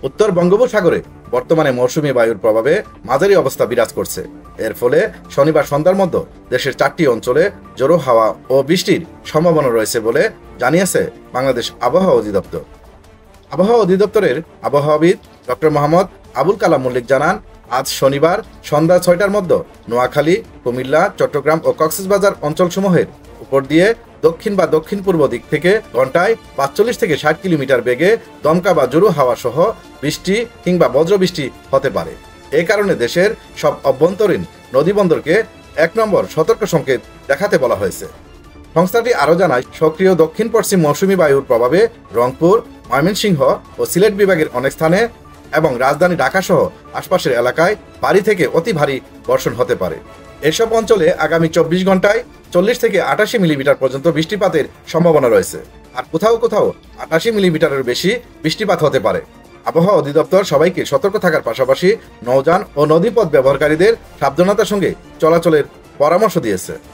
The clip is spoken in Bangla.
উত্তর বঙ্গোপসাগরে বর্তমানে মৌসুমী বায়ুর প্রভাবে মাঝারি অবস্থা বিরাজ করছে। এর ফলে শনিবার সন্ধ্যার মধ্যে দেশের 4টি অঞ্চলে ঝোড়ো হাওয়া ও বৃষ্টির সম্ভাবনা রয়েছে বলে জানিয়েছে বাংলাদেশ আবহাওয়া অধিদপ্তর। আবহাওয়া অধিদপ্তরের আবহাওয়াবিদ ডক্টর মোহাম্মদ আবুল কালাম মল্লিক জানান, আজ শনিবার সন্ধ্যা 6টার মধ্যে নোয়াখালী, কুমিল্লা, চট্টগ্রাম ও কক্সবাজার অঞ্চলসমূহের উপর দিয়ে দক্ষিণ বা দক্ষিণ পূর্ব দিক থেকে ঘন্টায় 45 থেকে 60 কিলোমিটার বেগে দমকা বা ঝোড়ো হাওয়া সহ বৃষ্টি কিংবা বজ্রবৃষ্টি হতে পারে। এ কারণে দেশের সব অভ্যন্তরীণ নদীবন্দরকে 1 নম্বর সতর্ক সংকেত দেখাতে বলা হয়েছে। সংস্থাটি আরও জানায়, সক্রিয় দক্ষিণ পশ্চিম মৌসুমী বায়ুর প্রভাবে রংপুর, ময়মনসিংহ ও সিলেট বিভাগের অনেক স্থানে এবং রাজধানী ঢাকা সহ আশপাশের এলাকায় ভারী থেকে অতি ভারী বর্ষণ হতে পারে। এসব অঞ্চলে আগামী 24 ঘন্টায় 40 থেকে 88 মিলিমিটার পর্যন্ত বৃষ্টিপাতের সম্ভাবনা রয়েছে, আর কোথাও কোথাও 88 মিলিমিটারের বেশি বৃষ্টিপাত হতে পারে। আবহাওয়া অধিদপ্তর সবাইকে সতর্ক থাকার পাশাপাশি নৌযান ও নদীপথ ব্যবহারকারীদের সাবধানতার সঙ্গে চলাচলের পরামর্শ দিয়েছে।